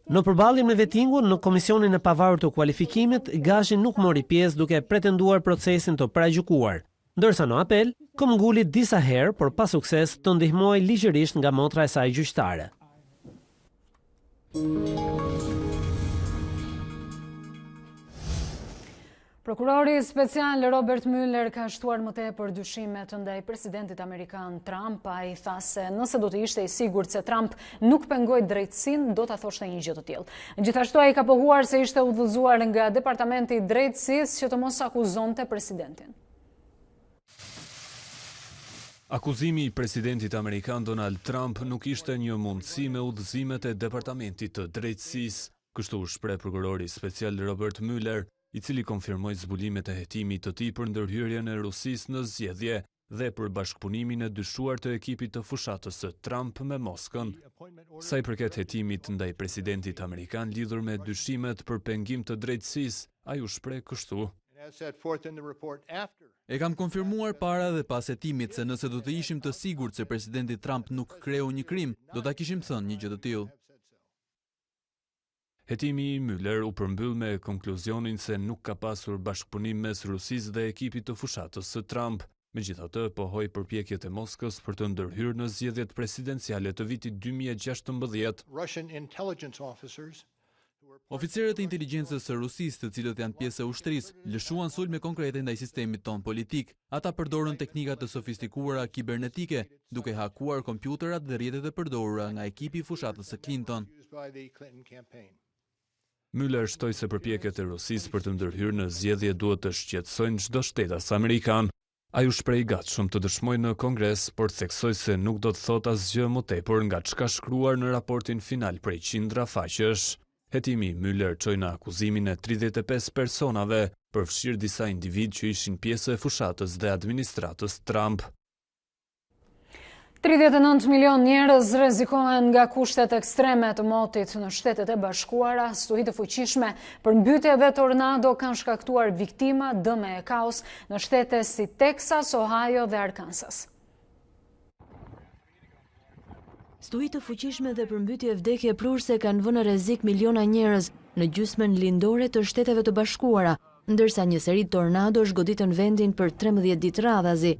Në përballje me vettingun në komisionin e pavarur të kualifikimit, Gashi nuk mori pjesë duke pretenduar procesin të paragjykuar, ndërsa në apel këmbguli disa herë, por pa sukses të ndihmojë ligjërisht nga motra e saj gjyqtare. Prokurori special Robert Mueller ka shtuar më tepër dyshimet ndaj presidentit amerikan Trump. Ai tha se nëse do të ishte i sigurt se Trump nuk pengoi drejtësinë, do ta thoshte një gjë të tillë. Gjithashtu ai ka pohuar se ishte udhëzuar nga Departamenti i Drejtësisë që të mos akuzonte presidentin. Akuzimi i presidentit amerikan Donald Trump nuk ishte një mundësi me udhëzimet e Departamentit të Drejtësisë, kështu u shpreh prokurori special Robert Mueller, i cili konfirmoi zbulimet e hetimit të tij për ndërhyrjen e Rusisë në zgjedhje dhe për bashkëpunimin e dyshuar të ekipit të fushatës së Trump me Moskën. Sa i përket hetimit ndaj presidentit amerikan lidhur me dyshimet për pengim të drejtësisë, ai u shpreh kështu: E kam konfirmuar para dhe pas hetimit se nëse do të ishim të sigurt se presidenti Trump nuk kreu një krim, do ta kishim thënë një gjë të tillë. Hetimi i Mueller u përmbyll me konkluzionin se nuk ka pasur bashkëpunim mes Rusisë dhe ekipit të fushatës së Trump. Megjithatë, pohoi përpjekjet e Moskës për të ndërhyrë në zgjedhjet presidenciale të vitit 2016. Oficerët e inteligjencës së Rusisë, të cilët janë pjesë e ushtrisë, lëshuan sulme konkrete ndaj sistemit ton politik. Ata përdorën teknika të sofistikuara kibernetike, duke hakuar kompjuterat dhe rrjetet e përdorura nga ekipi i fushatës së Clinton. Mueller shtoi se përpjekjet e Rusisë për të ndërhyrë në zgjedhje duhet të shqetësojnë çdo shtetas amerikan. Ai u shpreh i gatshëm të dëshmojë në Kongres, por theksoi se nuk do të thotë asgjë më tepër nga çka shkruar në raportin final prej qindra faqesh. Hetimi Müller çoi në akuzimin e 35 personave, përfshirë disa individ që ishin pjesë e fushatës dhe administratës Trump. 39 milion njerëz rrezikohen nga kushtet ekstreme të motit në Shtetet e Bashkuara. Stuhi të fuqishme për mbytje dhe tornado kanë shkaktuar viktima, dëme e kaos në shtete si Texas, Ohio dhe Arkansas. Stuhi të fuqishme dhe përmbytje e vdekje prurse kanë vënë në rrezik miliona njerëz në gjysmën lindore të Shteteve të Bashkuara, ndërsa një seri tornadosh goditën vendin për 13 ditë radhazi.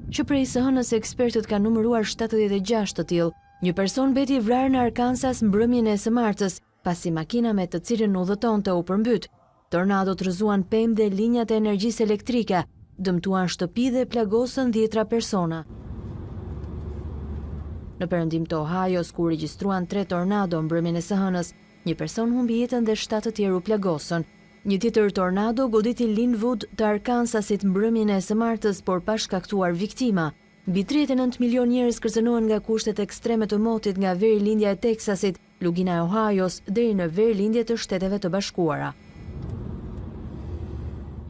Që prej së hënës ekspertët kanë numëruar 76 të tillë. Një person beti vrarë në Arkansas mbrëmjen e së martës, pasi makina me të cilën udhëtonte u përmbyt. Tornadot rrëzuan pemë dhe linjat e energjisë elektrike, dëmtuan shtëpi dhe plagosën 10 persona. Në perëndim të Ohio's, ku regjistruan 3 tornado mbrëmjen e së hënës, një person humbi jetën dhe 7 të tjerë u plagosën. Një tjetër tornado goditi Linwood të Arkansasit mbrëmjen e së martës, por pa shkaktuar viktima. Mbi 39 milion njerëz kërcënohen nga kushtet ekstreme të motit nga verilindja e Teksasit, lugina e Ohio's deri në verilindje të Shteteve të Bashkuara.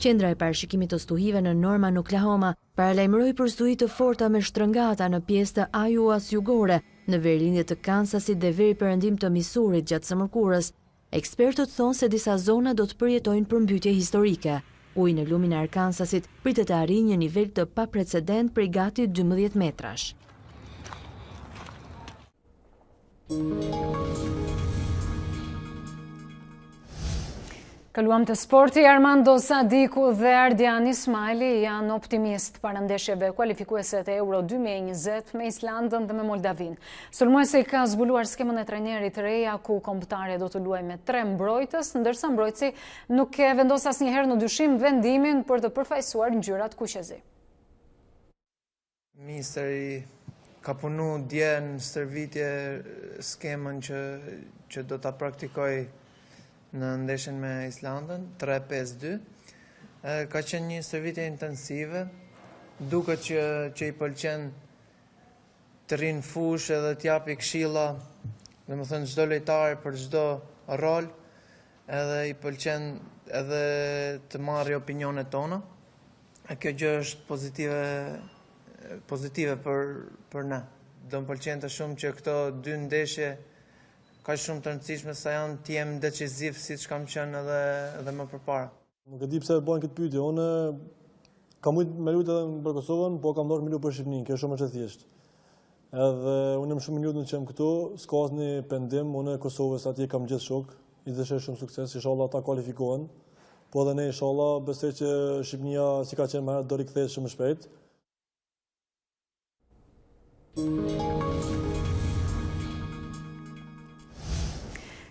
Qendra e parashikimit të stuhive në Norman, Oklahoma, paralajmëroi për stuhi të forta me shtrëngata në pjesë të Iowas jugore, në verilindje të Kansasit dhe veri perëndim të Missourit gjatë së mërkurës. Ekspertët thonë se disa zona do të përjetojnë përmbytje historike. Uji në lumin e Arkansasit pritet të arrijë një nivel të paprecedent prej gati 12 metrash. Kaluam të sporti. Armando Sadiku dhe Ardian Ismaili janë optimist para ndeshjeve kualifikuese të Euro 2020 me Islandën dhe me Moldavin. Sulmuesi ka zbuluar skemën e trajnerit reja ku kombëtarja do të luajë me 3 mbrojtës, ndërsa mbrojtësi nuk e vendos asnjëherë në dyshim vendimin për të përfaqësuar ngjyrat kuqezi. Ministri ka punu dje në stërvitje skemën që do ta praktikoj në ndeshjen me Islandën, 3-5-2. Ka qenë një stërvitje intensive, duket që i pëlqen të rinë fush edhe t'japi këshilla, domethënë çdo lojtar për çdo rol, edhe i pëlqen edhe të marrë opinionet tona. Kjo gjë është pozitive për ne. Do më pëlqente shumë që këto 2 ndeshje ka shumë të rëndësishme sa janë të jem deciziv siç kam qenë edhe më përpara. Nuk e di pse bën këtë pyetje. Unë kam mujt me lutë edhe për Kosovën, po kam dorë me lutë për Shqipërinë, kjo është shumë e thjeshtë. Edhe unë jam shumë i lutur që jam këtu, s'ka asnjë pendim, unë Kosovës atje kam gjithë shok, i dëshiroj shumë sukses, inshallah ata kualifikohen. Po edhe ne inshallah besoj që Shqipëria si ka qenë më herët do rikthehet shumë shpejt.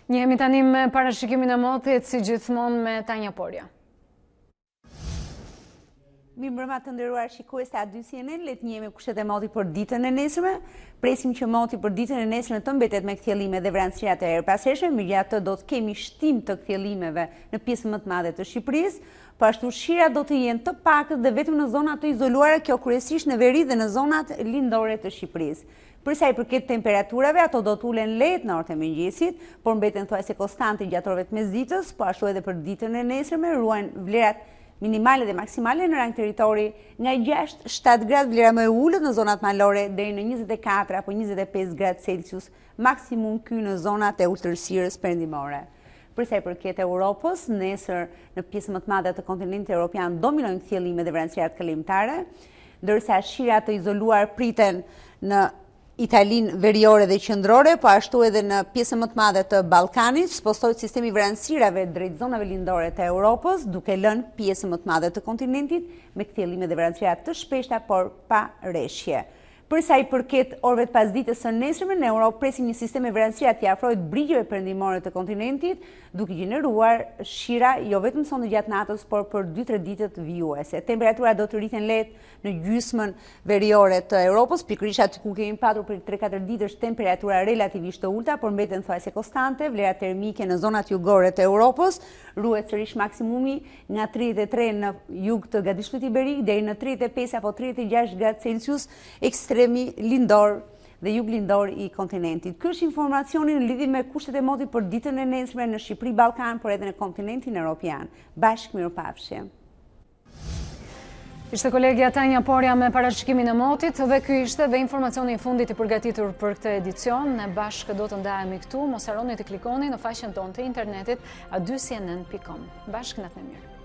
Njehemi tani me parashikimin e motit si gjithmonë me Tanja Porja. Mirëmbrëma të nderuar shikues të A2CNN, le të njihemi kushtet e motit për ditën e nesërme. Presim që moti për ditën e nesërme të mbetet me kthjellime dhe vranësira të erëpashershme, megjithatë do të kemi shtim të kthjellimeve në pjesën më të madhe të Shqipërisë, po ashtu shirat do të jenë të pakët dhe vetëm në zonat të izoluara, kjo kryesisht në veri dhe në zonat lindore të Shqipërisë. Për sa i përket temperaturave, ato do të ulen lehtë në orët e mëngjesit, por mbeten thuajse konstante gjatë orëve të mesditës, po ashtu edhe për ditën e nesërme ruajnë vlerat minimale dhe maksimale në rang territori nga 6-7 gradë vlera më e ulët në zonat malore deri në 24 apo 25 gradë Celsius, maksimum ky në zonat e ultërsirës perëndimore. Për sa i përket Europës, nesër në pjesën më të madhe të kontinentit evropian dominojnë kthjellime dhe vranësirat kalimtare, ndërsa shirat të izoluar priten në Italinë veriore dhe qendrore, po ashtu edhe në pjesën më të madhe të Ballkanit, spostohet sistemi vranësirave drejt zonave lindore të Europës, duke lënë pjesën më të madhe të kontinentit me kthjellime dhe vranësira të shpeshta, por pa rreshje. Për sa i përket orëve të pasdites së nesërme, në Europë presim një sistem e vranësia të afrohet brigjeve perëndimore të kontinentit, duke gjeneruar shira jo vetëm sonde gjatë natës, por për 2-3 ditët vijuese. Temperatura do të rriten lehtë në gjysmën veriore të Europës, pikërisht aty ku kemi patur për 3-4 ditësh temperatura relativisht të ulta, por mbeten thuajse konstante. Vlera termike në zonat jugore të Europës ruhet sërish maksimumi nga 33 në jug të Gadishtit Iberik deri në 35 apo 36 gradë Celsius, ekstremi lindor dhe jug lindor i kontinentit. Ky është informacioni në lidhje me kushtet e motit për ditën e nesërme në Shqipëri, Ballkan, por edhe në kontinentin evropian. Bashkë mirupafshje. Ishte kolegja Tanja Porja me parashikimin e motit dhe ky ishte dhe informacioni i fundit i përgatitur për këtë edicion. Ne bashkë do të ndahemi këtu, mos harroni të klikoni në faqen tonë të internetit a2cnn.com. Bashkë natë më mirë.